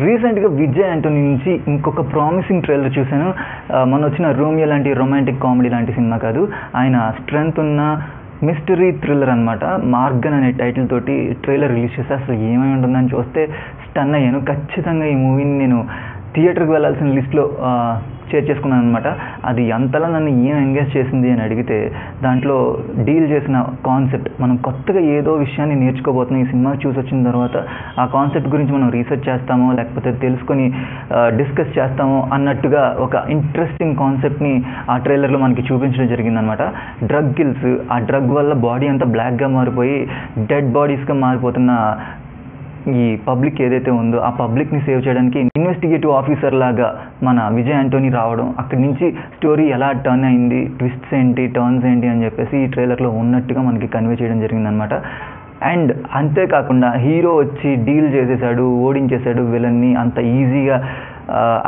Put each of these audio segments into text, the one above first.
రీసెంట్గా విజయ్ యాంటోనీ నుంచి ఇంకొక ప్రామిసింగ్ ట్రైలర్ చూశాను. మొన్న వచ్చిన రోమియో లాంటి రొమాంటిక్ కామెడీ లాంటి సినిమా కాదు, ఆయన స్ట్రెంగ్త్ ఉన్న మిస్టరీ థ్రిల్లర్ అనమాట. మార్గన్ అనే టైటిల్ తోటి ట్రైలర్ రిలీజ్ చేస్తే అసలు ఏమై ఉంటుందని చూస్తే స్టన్ అయ్యాను. ఖచ్చితంగా ఈ మూవీని నేను థియేటర్కి వెళ్ళాల్సిన లిస్ట్లో చేసుకున్నాను అనమాట. అది అంతలా నన్ను ఏం ఎంగేజ్ చేసింది అని అడిగితే, దాంట్లో డీల్ చేసిన కాన్సెప్ట్, మనం కొత్తగా ఏదో విషయాన్ని నేర్చుకోబోతున్నాం ఈ సినిమా చూసి వచ్చిన తర్వాత, ఆ కాన్సెప్ట్ గురించి మనం రీసెర్చ్ చేస్తామో లేకపోతే తెలుసుకొని డిస్కస్ చేస్తామో అన్నట్టుగా ఒక ఇంట్రెస్టింగ్ కాన్సెప్ట్ని ఆ ట్రైలర్లో మనకి చూపించడం జరిగిందనమాట. డ్రగ్ కిల్స్, ఆ డ్రగ్ వల్ల బాడీ అంతా బ్లాక్గా మారిపోయి డెడ్ బాడీస్గా మారిపోతున్న ఈ పబ్లిక్ ఏదైతే ఉందో ఆ పబ్లిక్ని సేవ్ చేయడానికి ఇన్వెస్టిగేటివ్ ఆఫీసర్ లాగా మన విజయ్ యాంటోనీ రావడం, అక్కడి నుంచి స్టోరీ ఎలా టర్న్ అయింది, ట్విస్ట్స్ ఏంటి, టర్న్స్ ఏంటి అని చెప్పేసి ఈ ట్రైలర్లో ఉన్నట్టుగా మనకి కన్వే చేయడం జరిగిందనమాట. అండ్ అంతేకాకుండా హీరో వచ్చి డీల్ చేసేసాడు, ఓడించేశాడు విలన్ని, అంత ఈజీగా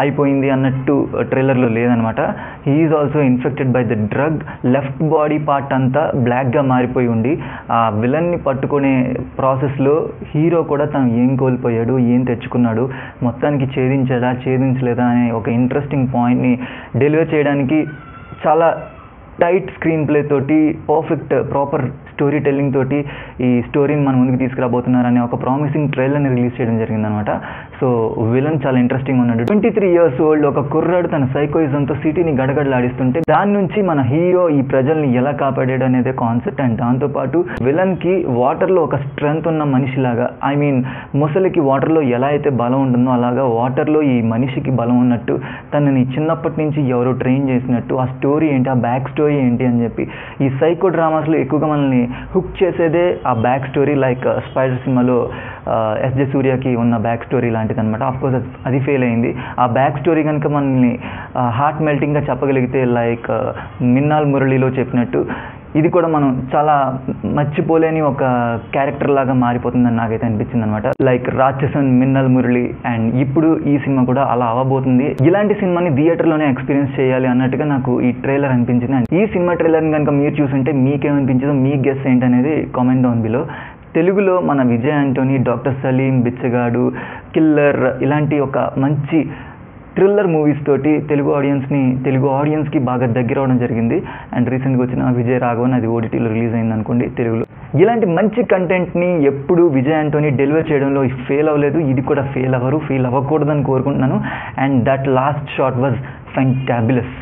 అయిపోయింది అన్నట్టు ట్రైలర్లో లేదనమాట. He is also infected by the drug. Left body part అంతా బ్లాక్గా మారిపోయి ఉండి ఆ విలన్ని పట్టుకునే ప్రాసెస్లో హీరో కూడా తను ఏం కోల్పోయాడు, ఏం తెచ్చుకున్నాడు, మొత్తానికి ఛేదించలేదా అనే ఒక ఇంట్రెస్టింగ్ పాయింట్ని డెలివర్ చేయడానికి చాలా టైట్ స్క్రీన్ ప్లే తోటి, ప్రాపర్ స్టోరీ టెల్లింగ్ తోటి ఈ స్టోరీని మన ముందుకు తీసుకురాబోతున్నారనే ఒక ప్రామిసింగ్ ట్రైలర్ని రిలీజ్ చేయడం జరిగిందనమాట. సో విలన్ చాలా ఇంట్రెస్టింగ్ ఉన్నాడు. 23 years old ఒక కుర్రాడు తన సైకోయిజంతో సిటీని గడగడలాడిస్తుంటే దాని నుంచి మన హీరో ఈ ప్రజల్ని ఎలా కాపాడాడు అనేది కాన్సెప్ట్. అండ్ దాంతోపాటు విలన్కి వాటర్లో ఒక స్ట్రెంగ్త్ ఉన్న మనిషిలాగా, ఐ మీన్ ముసలికి వాటర్లో ఎలా అయితే బలం ఉంటుందో అలాగా వాటర్లో ఈ మనిషికి బలం ఉన్నట్టు, తనని చిన్నప్పటి నుంచి ఎవరో ట్రైన్ చేసినట్టు, ఆ స్టోరీ ఏంటి, ఆ బ్యాక్ స్టోరీ ఏంటి అని చెప్పి ఈ సైకో డ్రామాస్లో ఎక్కువగా మనల్ని హుక్ చేసేదే ఆ బ్యాక్ స్టోరీ. లైక్ స్పైడర్ సినిమాలో ఎస్జే సూర్యకి ఉన్న బ్యాక్ స్టోరీ లాంటిది అనమాట. ఆఫ్కోర్స్ అది ఫెయిల్ అయింది. ఆ బ్యాక్ స్టోరీ కనుక మనల్ని హార్ట్ మెల్టింగ్గా చెప్పగలిగితే, లైక్ మిన్నాల్ మురళిలో చెప్పినట్టు, ఇది కూడా మనం చాలా మర్చిపోలేని ఒక క్యారెక్టర్ లాగా మారిపోతుందని నాకైతే అనిపించింది అనమాట. లైక్ రాక్షసన్, మిన్నల్ మురళి, అండ్ ఇప్పుడు ఈ సినిమా కూడా అలా అవ్వబోతుంది. ఇలాంటి సినిమాని థియేటర్లోనే ఎక్స్పీరియన్స్ చేయాలి అన్నట్టుగా నాకు ఈ ట్రైలర్ అనిపించింది. అండ్ ఈ సినిమా ట్రైలర్ని కనుక మీరు చూసుంటే మీకేమనిపించిందో, మీ గెస్ ఏంటనేది కామెంట్ డౌన్ బిలో. తెలుగులో మన విజయ్ యాంటోనీ, డాక్టర్ సలీం, బిచ్చగాడు, కిల్లర్ ఇలాంటి ఒక మంచి థ్రిల్లర్ మూవీస్ తోటి తెలుగు ఆడియన్స్కి బాగా దగ్గర అవడం జరిగింది. అండ్ రీసెంట్గా వచ్చిన విజయ్ రాఘవన్, అది ఓటీటీలో రిలీజ్ అయింది అనుకోండి తెలుగులో. ఇలాంటి మంచి కంటెంట్ని ఎప్పుడు విజయ్ యాంటోనీ డెలివర్ చేయడంలో ఫెయిల్ అవ్వలేదు. ఇది కూడా ఫెయిల్ అవ్వకూడదని కోరుకుంటున్నాను. And that last shot was fantabulous.